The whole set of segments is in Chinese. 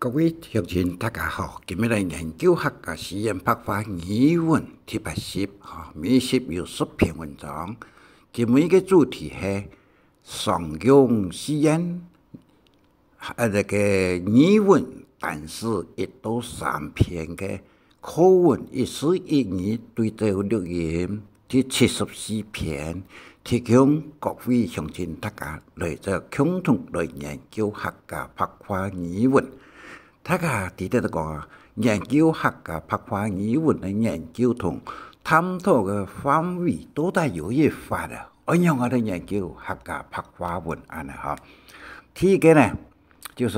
各位乡亲，大家好！今日来研究客家诗言白话语文第80，每集有10篇文章。今日嘅主题係常用詩言，那個語文但是1到3篇嘅課文112對照錄音第74篇，提供各位鄉親大家來做共同來研究客家白話語文。大家記得講研究客家白話語文嘅研究同探討嘅範圍都係有一法嘅。按樣我哋研究客家白話文案啊，第一個呢，就是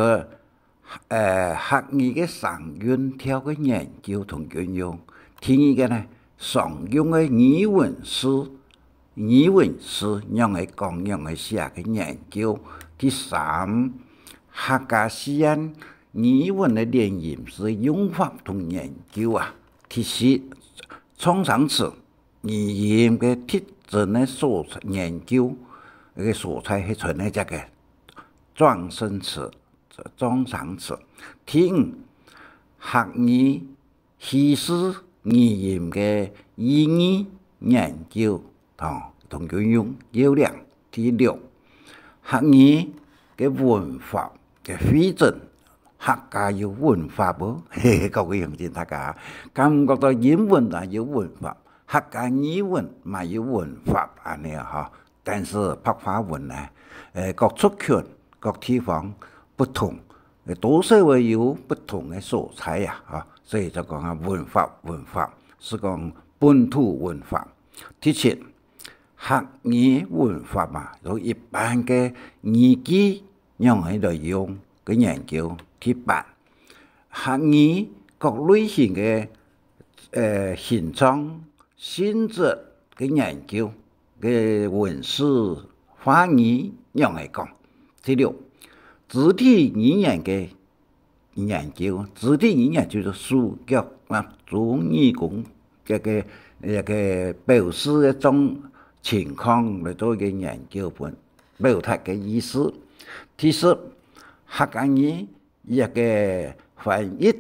客語嘅常用條嘅研究同運用。第二個呢，常用嘅語文詩樣嘅講樣嘅寫嘅研究。第三，客家詩言語文嘅練音是用法同研究啊。第四，創生詞語音嘅特徵嘅所研究嘅素材係存喺只嘅狀聲詞、狀聲詞。第五，客語稀釋語音嘅意義研究同運用優良。第六，客語嘅文化嘅彙整。客家有文化不？各位鄉親大家，感覺到英文啊有文化，客家語文嘛有文化安尼啊。但是白話文呢，各族群、各地方不同，多少會有不同嘅素材啊。所以就講啊，文化是講本土文化。第七，客語文化嘛，有一般嘅語句用喺度用嘅研究。第八，客語各類型嘅形狀、性質嘅研究嘅文史話語用嚟講。第六，肢體語言嘅研究，肢體語言就是手腳做義工嘅表示嘅種情況嚟做嘅研究本表達嘅意思。第十，客家語一個翻譯，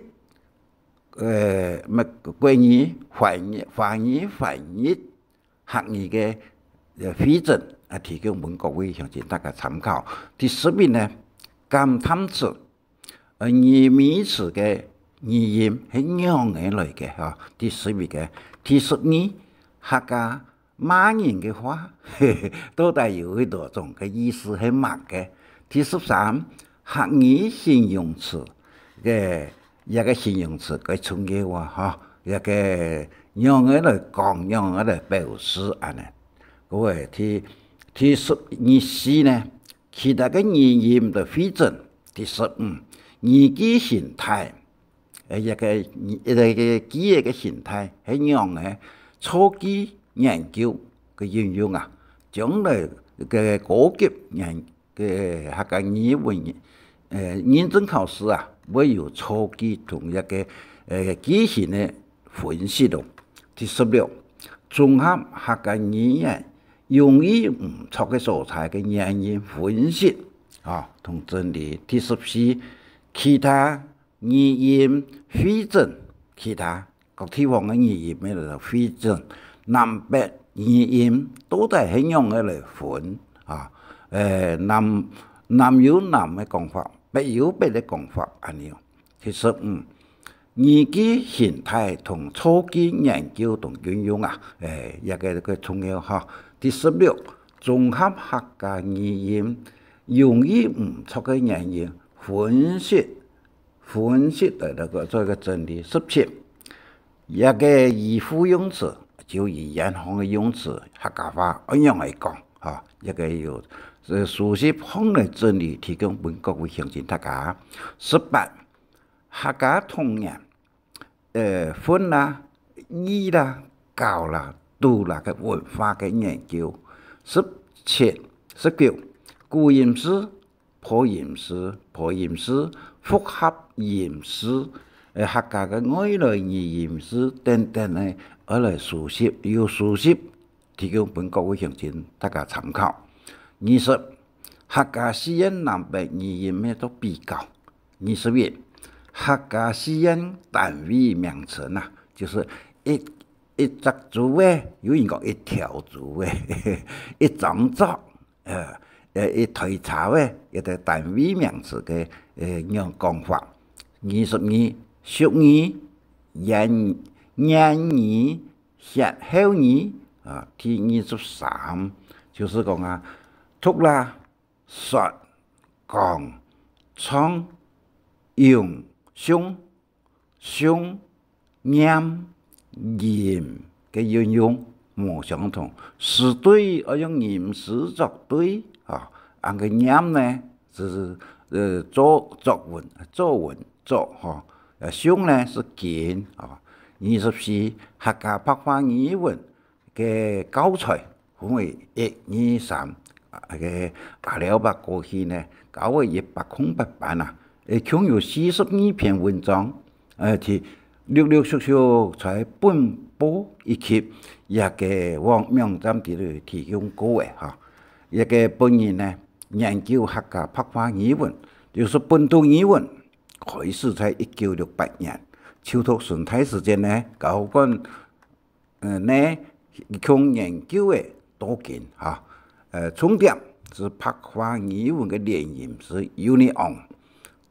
國語翻譯客語嘅彙整啊，提供俾各位鄉親大家參考。第11呢，感嘆詞，語尾詞嘅語音係樣嘅嚟嘅。第12個，第12，客家罵人嘅話，都係有好多種嘅意思係罵嘅。第13，客語形容詞嘅一個形容詞嘅重要啊，一個用嚟講，用嚟表示安尼。嗰個第14呢，其他嘅語音嘅彙整。第15，語句形態，一個句嘅形態係用嚟初級研究嘅應用啊，將來嘅高級嘅客家語文認證考試啊，會有初級同一個句型嘅分析咯。第16，綜合客家語言用於唔錯嘅素材嘅原因分析同整理。第14，其他語音彙整，其他各地方嘅語音咩嚟彙整，南北語音都係用嚟分南有南嘅講法，北有北嘅講法安尼。第15，語句形態同初級研究同運用啊，一個重要嚇。第16，綜合客家語音用於唔錯嘅原因分析嚟嗰個做一個整理。17，一個語輔用詞就語言上嘅用詞客家話按樣嚟講一個有熟悉方嚟整理提供俾各位鄉親大家。18，客家童言分啦、義啦、教啦、道啦嘅文化嘅研究。17、19，古音詩、破音詩、複合音詩，客家嘅外來語音詩等等咧，嚟熟悉提供俾各位鄉親大家參考。20，客家詩言南北語音咩都比較。21，客家诗音单位名称啊，就是一只竹诶，有人讲一条竹诶，一张纸，一推草诶，一个单位名词嘅样讲法。22属于年年歇后年啊，第23就是讲啊，读啦、说、讲、唱、用、想、念、吟嘅运用冇相同，诗对要用吟诗作对啊，按个念呢就是作文哈，想呢是见啊。24客家白话语文嘅教材分为1、2、3个阿廖白过去呢，教为100版啊，共有42篇文章，ที่陆续在本部以及一个网站底里提供过嘅哈。一个本人呢研究客家白话语文，就是本土语文，开始在1968年。秋托顺太时间呢，教官呢共研究的多见哈。重点是白话语文的连音是 union，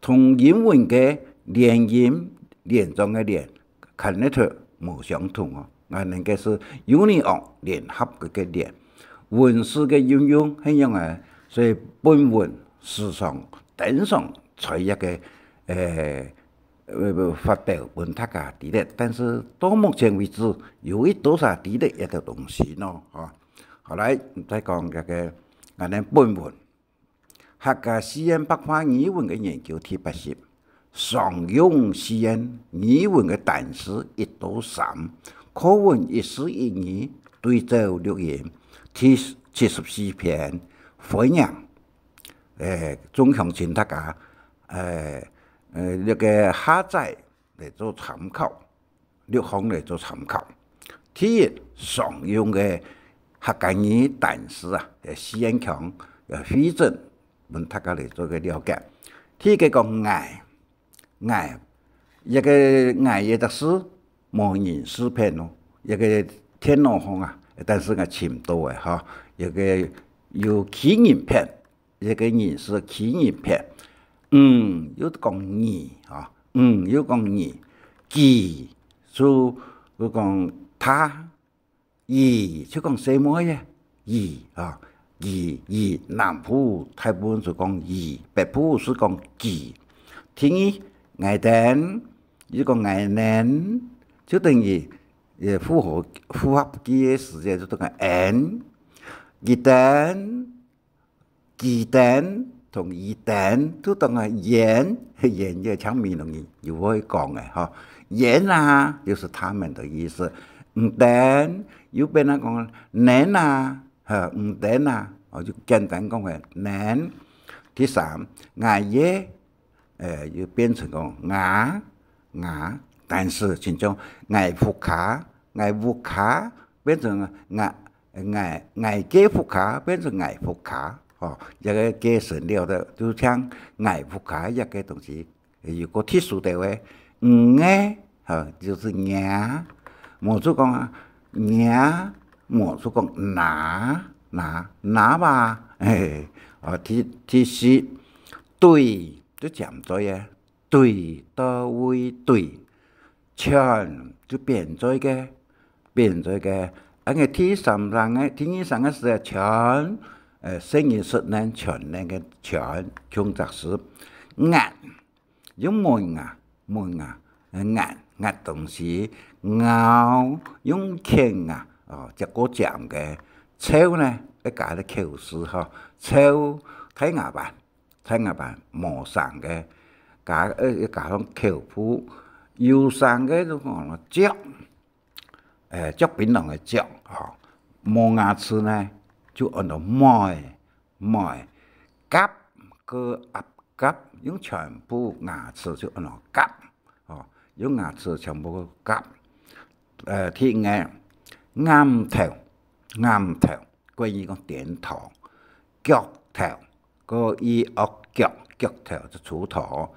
同英文的连音连状的连 connector 冇相同哦。那个是 union 联合嘅连。文字嘅运用很样啊，所以本文时常登上在一个发表本大家提的，但是到目前为止，有多少提的一个东西呢？哈，后来再讲这个俺哋本文客家诗音白话语文嘅研究第80，常用诗音语文嘅单词1到3，课文1诗1语，对照录音第74篇，分享总向前大家那个下载嚟做参考，6項嚟做參考。第一，常用嘅客家語單詞啊，詩音腔非正，問大家嚟做個了解。第二個講藝，一個藝嘅特色模擬視頻咯，一個天腦風啊，但是我潛到嘅嚇，一個有起影片，一個人是起影片。有講義啊，有講義，記就講他，義就講什麼嘢？義啊，義南部大部分就講義，北部是講記。第二，藝典，如果藝年就等於符合記嘅時間就等於 n， 記典。同義典都當係言嘅場面容易又可以講嘅哈，言啊就是他們的意思，典又變咗講年啊，典啊，我就簡單講嘅年。第三，藝嘢又變成講牙，但是其中藝福卡變成藝嘅福卡變成藝福卡。一個加成了的，就像藝福卡一個東西，如果特殊的話，就是牙，冇就講牙，冇就講拿吧，第四對就講咗嘢，對到位對，全就變咗嘅，嗰個第三個是全。聲音實能全能嘅全強則是壓，用門牙壓東西，咬用鉗啊，一個講嘅抽呢，一加啲口試呵，抽睇牙板磨上嘅，加上口譜，要上嘅就講嚼，嚼檳榔嘅嚼，磨牙齒呢。就按照買夾個夾，用全部牙齒就按照夾，用牙齒全部夾。第五啱頭，關於講點頭，腳頭個腳頭就出頭，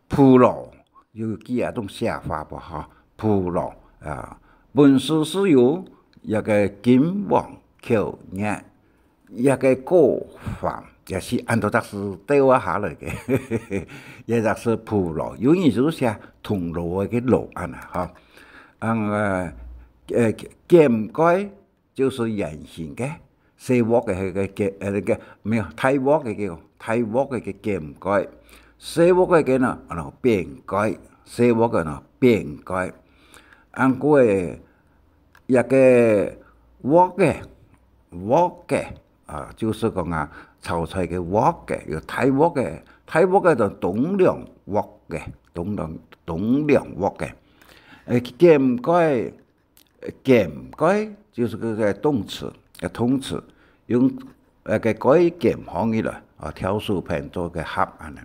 鋪路有几啊种写法不哈？普罗啊，本书是由一个金王口念，一个古法也是按照这是对话下来嘅，也就是普罗，有人就写铜锣嘅锣安啦哈，剑盖就是圆形嘅，西沃嘅係個沒有泰沃嘅叫泰沃嘅劍蓋，西沃嘅呢扁蓋，西沃嘅呢扁蓋，個一個沃嘅啊，就是講啊炒菜嘅沃嘅，有泰沃嘅就棟梁沃嘅，棟梁沃嘅，剑蓋就是個動詞，動詞用個蓋劍放起來，啊挑樹片做個盒安尼。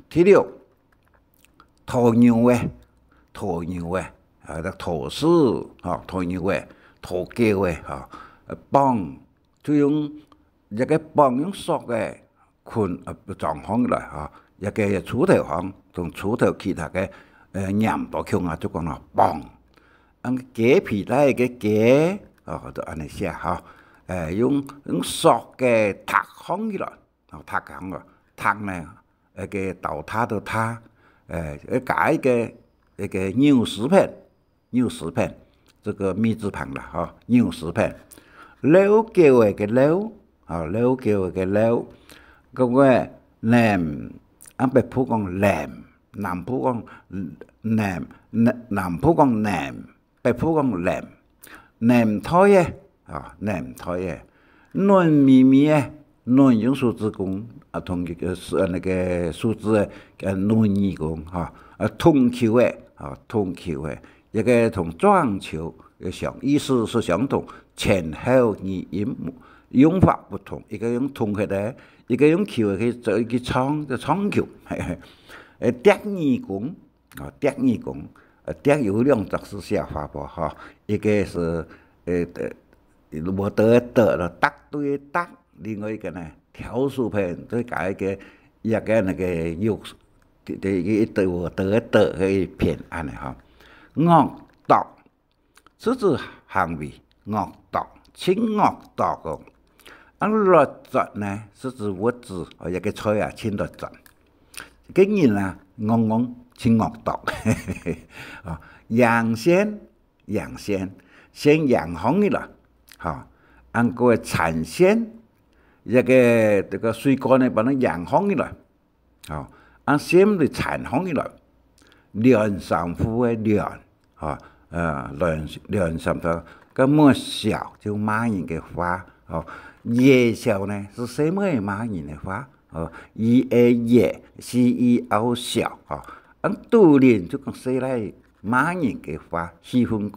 第六，鴕鳥嘅，啊個鴕鼠，啊鴕鳥嘅，鴕鳥嘅，啊棒就用一個棒用索嘅捆裝放起來，啊一個鋤頭放，同鋤頭其他嘅黏到強啊，就講啦棒。雞皮帶嘅雞，就安尼寫哈，用索嘅塔放起來，塔講個塔呢，個倒塌的塌，加一個牛屎片，這個米字旁啦，哈，牛屎片，溜叫嘅溜，溜叫嘅溜，嗰個南，北埔講南，南埔講南，南埔講南。北埔講南台嘅，南台嘅，嫩咪咪嘅，嫩用數字講，同一個那個數字嘅嫩字講，通球嘅，通球嘅，一個同撞球嘅意思是相同，前後語音用法不同，一個用通嘅咧，一個用球嘅做一個倉球，蝶語講，蝶語講。蝶有兩種是寫法噃，哈，一個是我得了搭對搭，另外一個呢挑樹片再加一個那個肉，一對我得嘅片安尼哈，惡毒是指行為惡毒，清惡毒個，劣質呢是指物質，一個菜啊清劣質，個人啊清惡毒，陽線先陽紅嘅啦，嚇，個產線一個水果呢，把它陽紅嘅啦，嚇，先就產紅嘅啦，兩三副嘅兩，嚇，兩三副，個麼小就馬人嘅花，嚇，葉小呢是什麼馬人嘅花，葉CEO 小，嚇。杜連就講寫來馬人嘅話，喜歡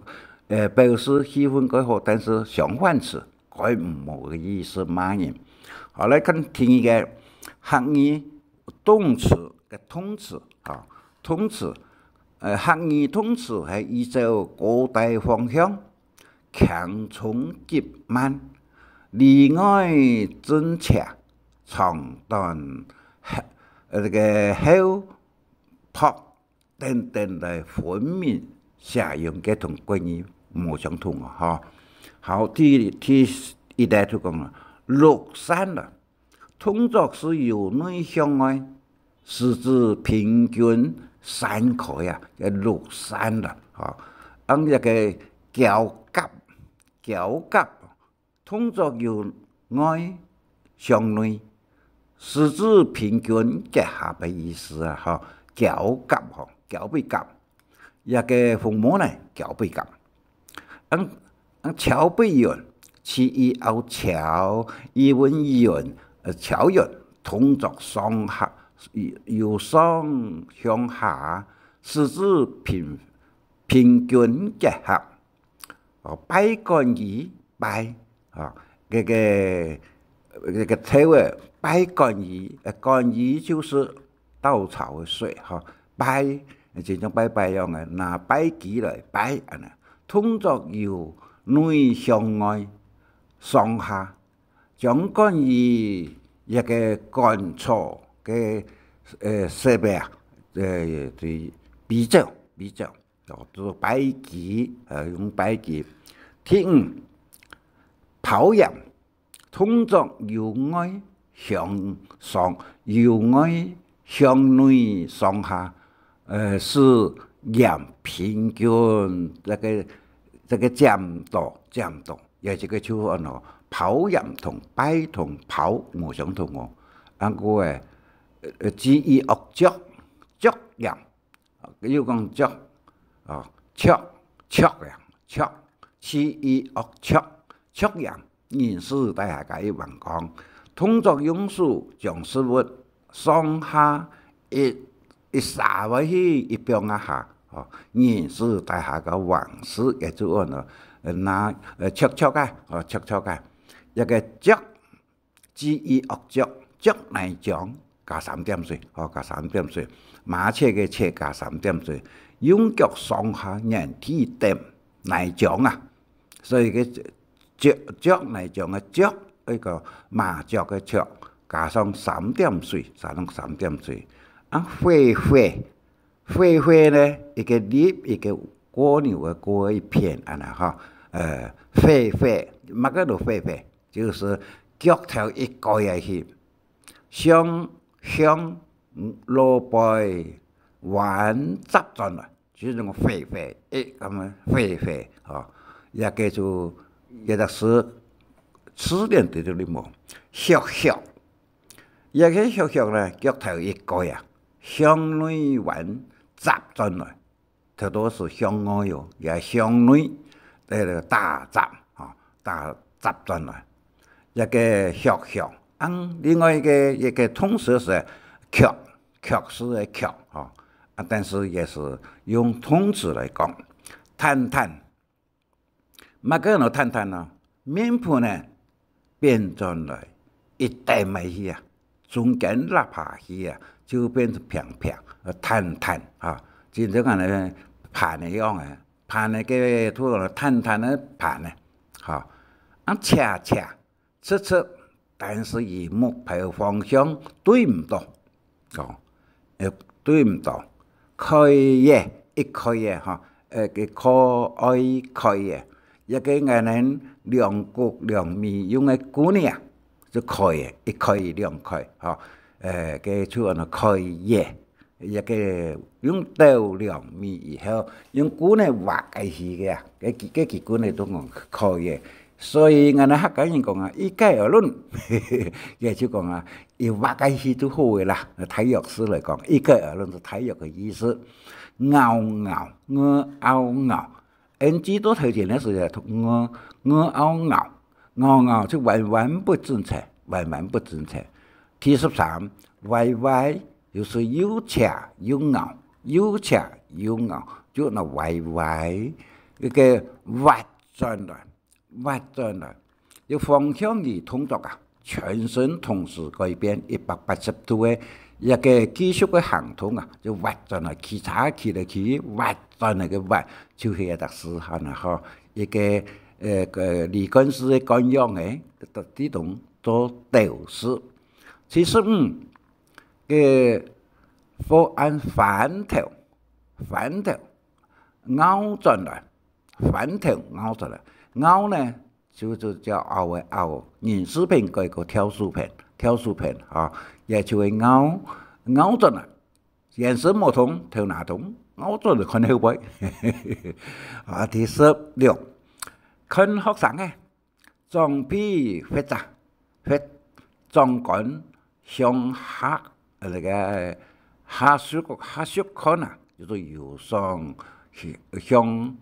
表示喜歡佢好，但是相反詞，佢冇嘅意思馬人。好來看第一個客語動詞嘅通詞，通詞客語通詞係依照高大方向，強衝急慢，離外爭斜，長短個後。拍等等來分明寫用嘅同國語冇相同啊！哈，好，第一代就講啦，落山啦，通作是由內向外，是指平均山口呀，落山啦，嚇，一個交甲，通作由外向內，是指平均結合嘅意思啊！嚇。交甲嗬，交背甲，一個父母呢交背甲，橋背人，似以後橋，以文人，橋人通作上下，由上向下，是指平均結合。拜乾兒拜，個體位拜乾兒，乾兒就是稻草嘅水，拜就像拜樣嘅，拿拜機來拜，通作由內向外上下，將關於一個乾燥嘅設備比照，做摆棋，用摆棋。第五，跑扬，动作由外向上，由外向内上下，是沿平均这个角度，也这个就按咯，跑扬同摆同跑无相同哦。按个之以恶脚扬，要讲脚尺之以恶尺扬，言师大下解文讲，动作用数将事物上下一撒落去一表一下，言师大下个王师也就按咯，拿尺嘅，一个脚之以恶脚来讲。加3點水，加3點水，馬車嘅車加3點水，用腳上下人體點嚟講啊，所以嘅腳嚟講嘅腳呢個馬腳嘅腳加上3點水，3點水，啊灰呢一個粒一個蝸牛嘅蝸一片啊啦哈，灰乜個都灰，就是腳頭一蓋入去，向落背彎執進來，就是那個飛，咁樣飛，也叫做也就是詞典對你冇，削，也個削呢，腳頭一蓋啊，向內彎執進來，它都是向外喲，也向內打執進來，一個削。另外一個同時是曲是的曲但是也是用同詞來講。探，乜個人探呢？面盤呢變轉來一帶埋去啊，中間拉下去啊，就變成平，探就這個呢盤的樣啊，盤的個土個探的盤呢，切。但是以目標方向對唔到，對唔到，開嘅，開嘅，一個人能兩國兩米用嘅鼓呢，就開嘅，一開兩開，嘅就按開嘅，一個用到2米以後，用鼓呢畫喺去嘅，嘅鼓呢都講開嘅。所以我哋客家人講啊，一概而論，也就講啊，要畫嘅戲都好嘅啦。體育師嚟講，一概而論係體育嘅意思。拗，NG 都頭前嘅時候，拗就彎彎不正確。第13，歪就是有斜有拗，就那歪一個歪轉來，要方向而動作啊，全身同時改變180度嘅一個技術嘅行動啊，就滑轉來，起嚟滑轉來嘅滑，就係一個時限啦嗬，一個李幹事嘅講樣嘅，呢種做調式。75嘅方案反頭，拗轉來，拗呢就叫拗，人視頻嗰個跳數片啊，也就係拗轉來，顏色唔同，頭哪同，拗轉來看後背。第16，看學生嘅裝逼發裝杆向下那個下屬看啊，就是由上向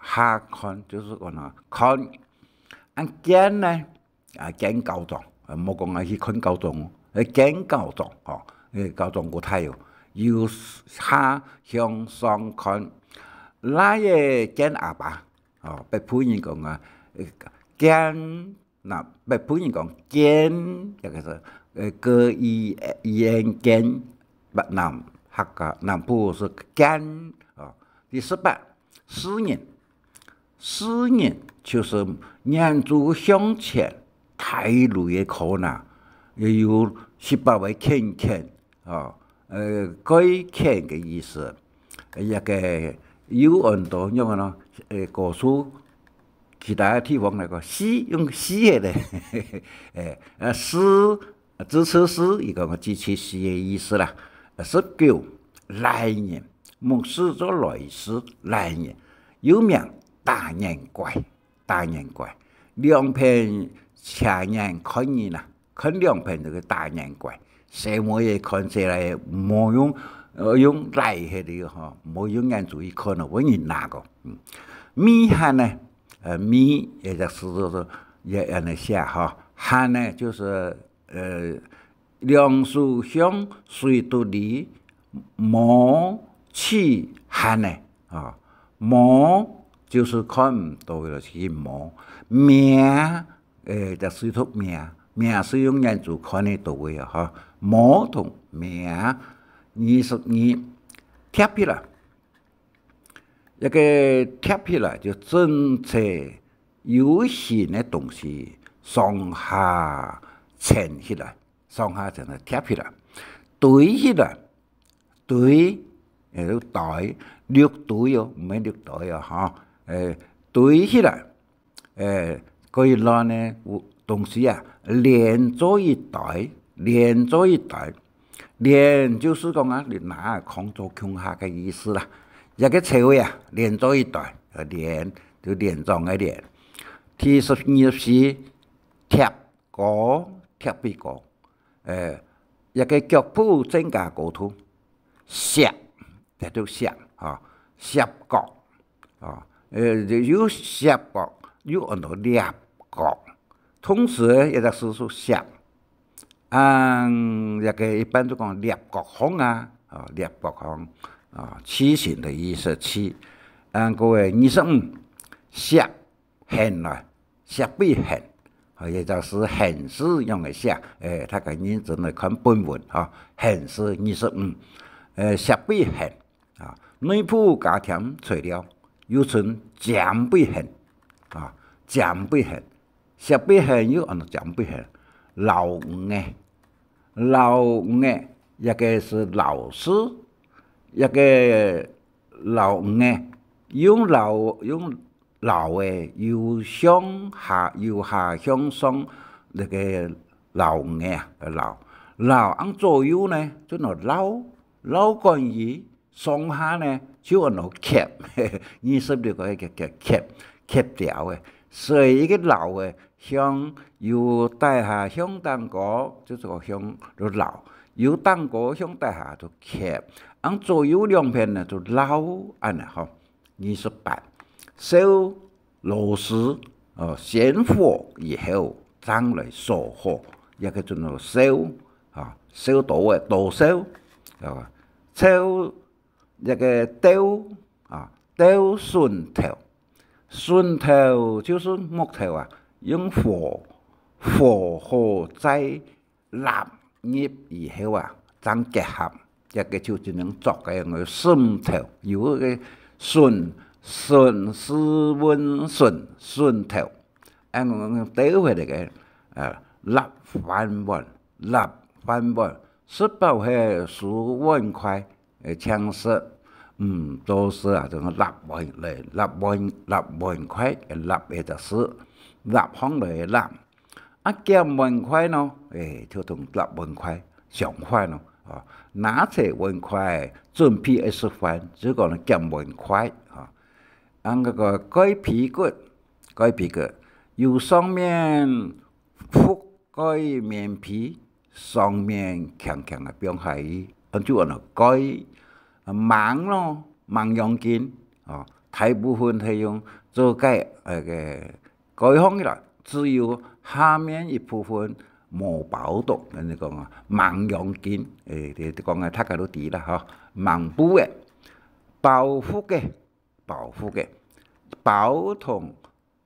下看，就是講啊看，肩呢肩高壯，冇講啊去看高壯，肩高壯高壯個太陽，由下向上看，拉嘅肩下巴，被普人講啊肩，嗱被普人講肩，一個是個眼肩，南部是肩第18，思念就是眼珠向前睇路嘅可能，也有18位看改看嘅意思。一个有很多用咯，古书其他地方那个诗用诗的嘞，诗支持诗，伊讲个支持诗的意思啦。19来年，牧师做来诗来年，有名大年怪，大年怪，两篇前年看见啦，看两篇这个大年怪，什么也看起来冇用来迄个吼，冇用眼注意看了，我人哪个？米汉呢？米也就是也安尼写哈，汉呢就是梁树乡水都里毛起汉呢啊，毛就是看唔到的是毛，名就水读名，名是用眼珠看得到的哈，毛同名22贴起来。一个贴起来就整齐有形的东西上下缠起来，上下缠来贴起来，堆起来，堆都袋绿堆哦，唔係绿袋啊嚇，堆起來，可以讓呢東西啊連做一袋，連做一袋，連就是講啊，你拿空做空下嘅意思啦。一個詞彙啊，連做一袋，連就連狀嘅連。第24貼過貼比過，一個腳步增加高度，攝就叫攝啊，攝角啊，有攝角，有很多裂角，同時也就是說攝，一個一般就講裂角孔啊，裂角孔。曲形的意思，曲，各位25寫橫來，寫背橫，也就是橫字用嚟寫，他個認真嚟看本文啊，橫是25，寫背橫啊，內部加添材料，又稱尖背橫啊，尖背橫，寫背橫有按尖背橫，老五一個是老師。一個老嘅用老嘅由下向上那個老嘅老按左右呢就攞老關於上下呢就按夾，26個夾掉嘅，所以一個老嘅向由大下向蛋糕就是個向就老，由蛋糕向大下就夾。按左右兩邊呢就撈按啦嗬，28燒螺絲先火以後再來鎖火，一個叫做燒燒到嘅刀燒燒一個刀刀順頭就是木頭啊，用火候在蠟葉以後啊再結合。一個就只能作嘅樣嘅順頭，有個順頭，我倒回嚟嘅立翻本，18係10萬塊槍式，都是啊，就立萬塊，立嘅就是立行嚟立，減萬塊呢，就同立萬塊相反咯。拿起1塊，準備20塊，只講減1塊按嗰個蓋皮骨，由上面覆蓋面皮，上面強嘅表係，就按蓋網咯，網用件大部分係用做蓋蓋方啦，只有下面一部分。冇包到，人哋講啊，網用件，你講嘅大家都知啦，嗬，網布嘅，包覆嘅，包同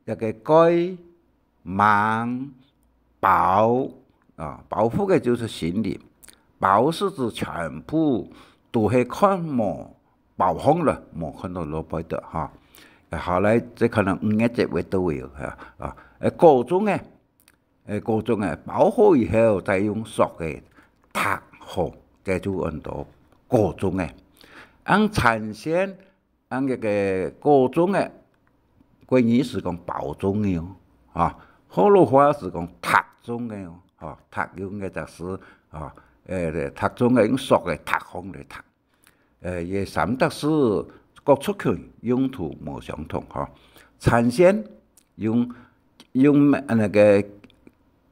一個蓋網包包覆嘅就是行李，包是指全部都係看冇包好啦，冇看到攞擺得嚇，後來即可能5個節位都會有各種嘅。嗰種包好以後，再用索嘅拍好，再做很多各種嘅。按产线，按那个高中的，国语是讲高中的哦，啊，河洛话是讲读中的哦，哦，读用嘅就是啊，读中嘅用俗嘅读方嚟读，也三德是各出去用途无相同哈。产线用那个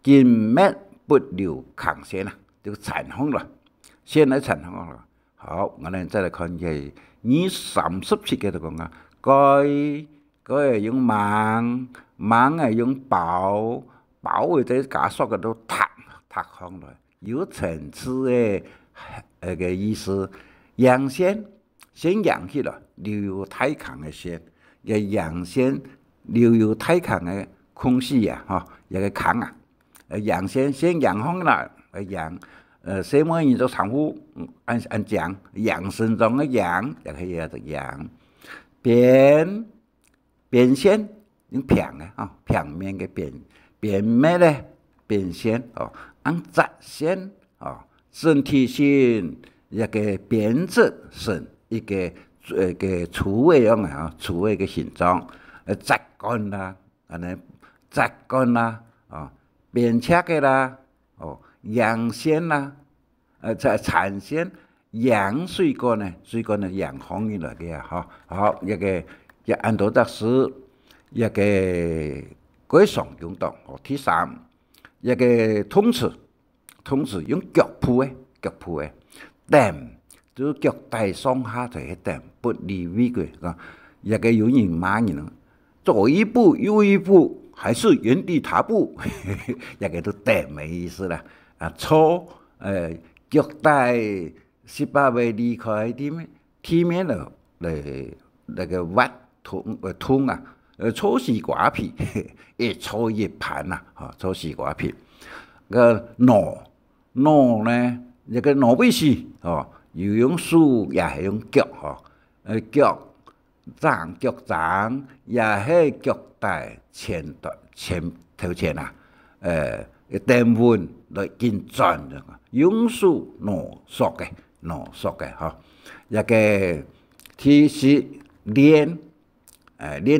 金脉不流抗线啊，就产风了，线来产风了。好，我哋再嚟看嘅27嘅就講啊，該用猛係用薄嘅啲加速嘅都塌空來，有層次嘅那個意思。陽線先陽起來，流有太強嘅線，嘅陽線流有太強嘅空氣啊，嚇，一個強啊，陽線先陽風來，陽。什麼人做常呼按講陽神中嘅陽，也可以叫做陽。邊線用平嘅啊，平面嘅邊咩咧？邊線哦，按直線哦，整體性一個編織成一個粗位樣嘅啊，粗位嘅形狀，直桿啦，直桿啦，哦，邊尺嘅啦，哦。陽線啦，在產線陽水果呢陽方面來嘅啊，好一個按到則是一個歸上用到，第三一個通詞用腳譜嘅，點就是腳帶上下就係點，不離位嘅，一個有人罵人，左一步右一步，還是原地踏步，一個都點嘅意思啦。錯腳帶18位離開地面了，那個挖通啊，錯西瓜皮，一錯一盤呐，嚇錯西瓜皮。個腦呢，一個腦背時哦，又用手也係用腳嗬，腳掌也係腳帶前頭前啊，電腕來緊轉嘅，用手攞索嘅嗬，一個提示練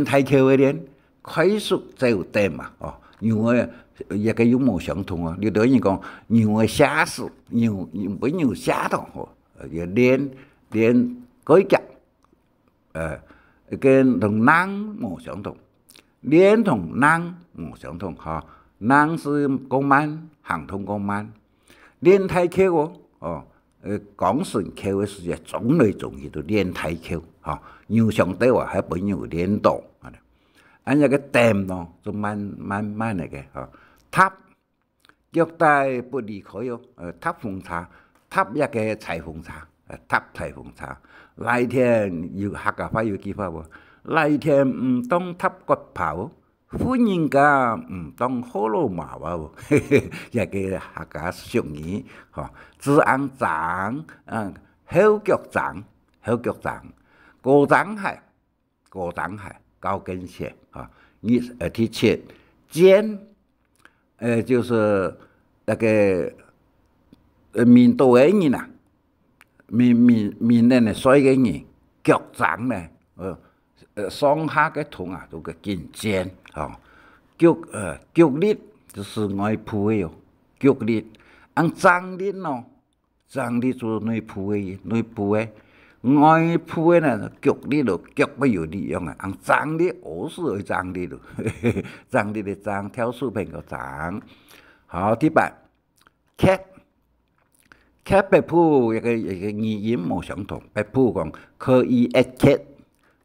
太極嘅練，快速走點嘛，哦，因為一個有冇相同啊？你等於講，因為寫字，因為寫到嗬，要練改革，跟同人冇相同，練同人冇相同嗬。人是講慢，行通講慢。練太極哦，講順口嘅時間種類種去到練太極，嚇。要上帝話係本要練到，按一個點咯，就慢嚟嘅，嚇。踏腳帶不離開哟，踏風叉，踏一個裁縫叉，踏裁縫叉。來天要客家話要幾法喎？來天唔當踏骨刨。歡迎家唔當河洛話喎，一個客家俗語，嗬，子昂長，後腳長，過長係高跟鞋，嚇，第七尖，就是那個面多嘅人啊，面呢衰嘅人，腳長呢，上下嘅痛啊，都個肩尖。哦，腳力就是內鋪嘅喲，腳力，按張力咯，張力就是內鋪嘅，外鋪嘅呢腳力咯，腳不有力用啊，按張力我是會張力咯，張力的張，跳樹片個張。好，第八 ，cat 北鋪一個語音冇相同，北鋪講可以 at cat，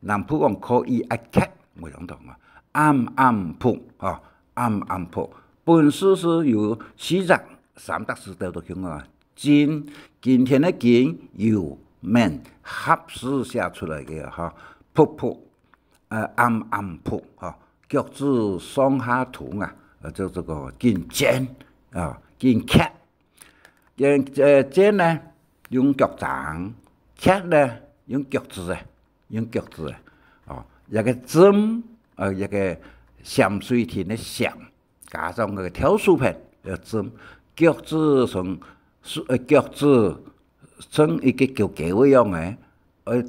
南鋪講可以 at cat 冇相同啊。暗鋪，暗鋪，本書是由西藏三大師都講啊，今天的今由面合詩寫出來嘅哈，鋪，暗鋪，腳趾上下同啊，就這個肩尖啊，肩腳，肩呢用腳掌，腳呢用腳趾哦，一個針。一個鹹水田的鹹，加上個跳樹片嘅針，腳趾從一個腳嘅樣嘅，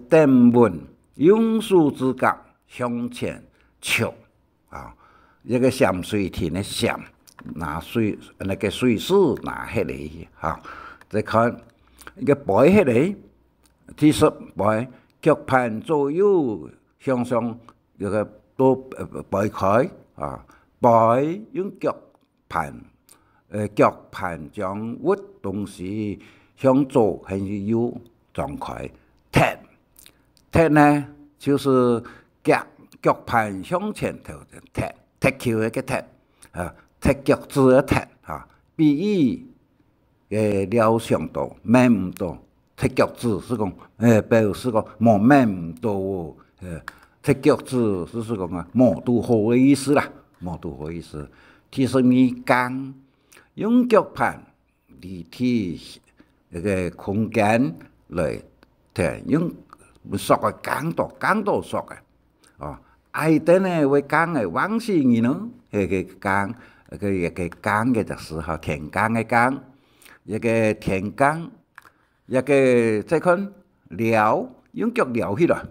定稳用数之角向前翘啊，一个咸水田的咸，拿水那个水势拿起来哈，再看一个摆起来，其实摆脚盘左右向上一个都摆开啊，摆用脚盘。脚盘将屈东西向左还是右张开，踢呢就是脚盘向前头的踢球一个踢啊，踢腳趾嘅踢啊，比喻了上度慢唔多，踢腳趾是講表示講冇慢唔多踢腳趾就是講啊冇多好嘅意思啦，冇多好意思，其實你講。用腳盤離體一個空間來睇，用索嘅講到索嘅，哦，愛得呢會講嘅往事語呢，係講一個講嘅就時候田講嘅講，一個田講，一個再看撩，用腳撩起來，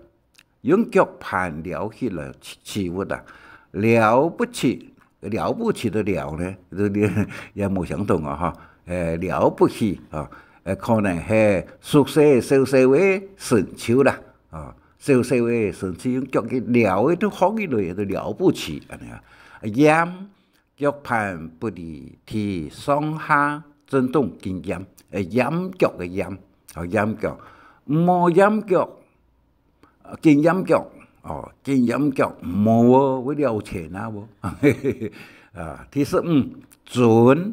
用腳盤撩起來起物啊，了不起。了不起的了呢，也冇相同啊！哈，了不起啊！可能係熟悉小嘅神超啦，啊，小嘅神超用腳嘅了都好嘅類都了不起啊！音腳盤不離地上下震動經驗，音腳嘅音，啊音腳，冇音腳，見音腳。哦，見音腳冇喎，會了錢啊喎，啊，其實準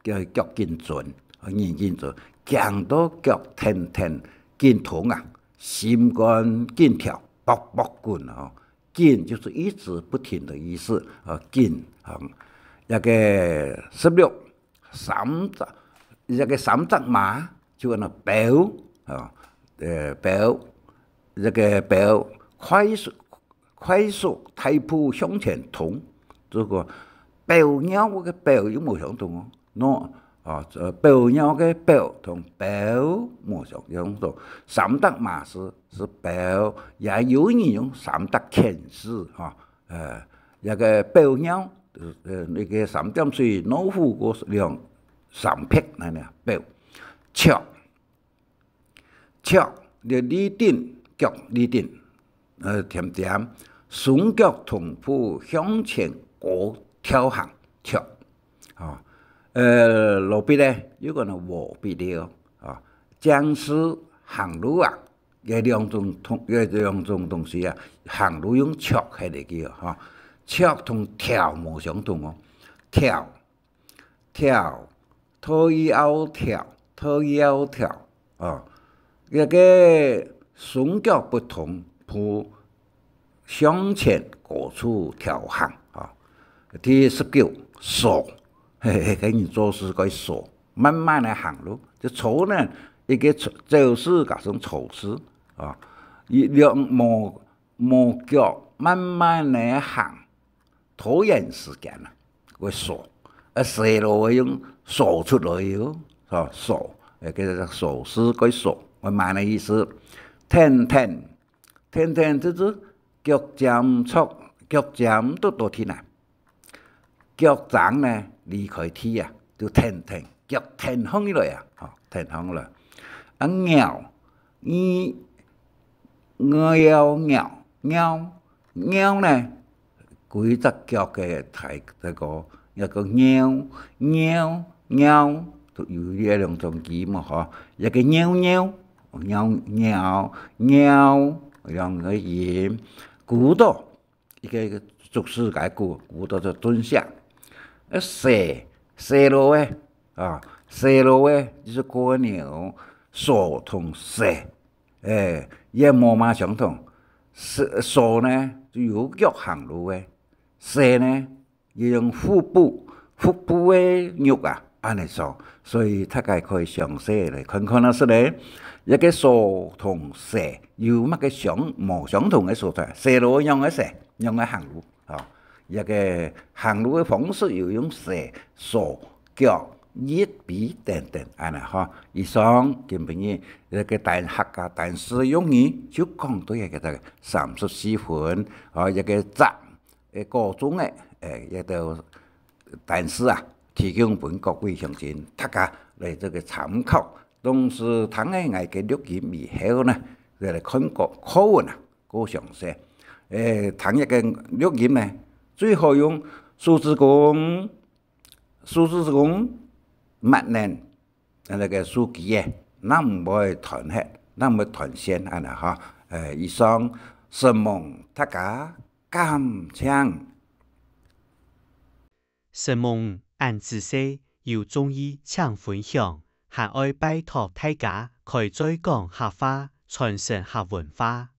叫腳見準，人見準，講到腳停見痛啊，心肝見跳，卜滾啊，見就是一直不停的意思，啊見啊，一個16一個三隻馬就係那表啊，表一個表。快速大步向前衝，這個表鳥嗰個表有冇相同哦？啊，表鳥嘅表同表冇相同。三德馬是表，也有人用三德遣詞哈。一個表鳥，那個3點水老虎個兩3撇那呢表，腳你立定腳立定。甜點，雙腳同步向前過跳行跳，啊，路邊咧有個呢和邊了，啊，將是行路啊，有兩種東西啊，行路用腳係嚟嘅，嚇，腳同跳冇相同哦，跳，退腰跳，啊，一個雙腳不同。步向前過處跳行啊！第19鎖，跟你做事個鎖，慢慢嚟行路。就錯呢，一個做事嗰種錯事啊，冇腳慢慢嚟行，拖延時間啊，個鎖，寫落用鎖出來喲，啊鎖，叫做鎖事個鎖，我慢嘅意思，天就是腳尖都到天啊，腳掌呢離開天啊，就天，腳天空起來啊，哦，天空來。啊鳥呢，幾隻腳嘅睇嗰個一個鳥，都有呢兩種字嘛，嗬，一個鳥。兩個音，鼓到一個逐字解鼓到就蹲下。射落誒，啊，射落誒就是過牛，鎖同射，也冇嘛相同。鎖呢就有腳行路誒，射呢要用腹部嘅肉啊，安尼鎖，所以大家可以詳細嚟看下是咧。一個鎖同射有乜嘅冇相同嘅所在？射路用嘅射，用嘅行路啊。一個行路嘅方式要用射鎖腳熱筆等等，安尼吼。以上今晡日那個談客家談詩用語就講到一個34分，一個集個種嘅一個談詩啊，提供俾各位鄉親大家嚟這個參考。同時，睇嘅我嘅錄音以後呢，就嚟看個課文啊，個詳細。睇一個錄音呢，最好用數字工默念那個書記嘅，咱唔會斷hết，咱唔會斷線安尼吼。以上希望大家感請。希望按知識有中意請分享，還愛拜託大家開再講客話，傳承客文化。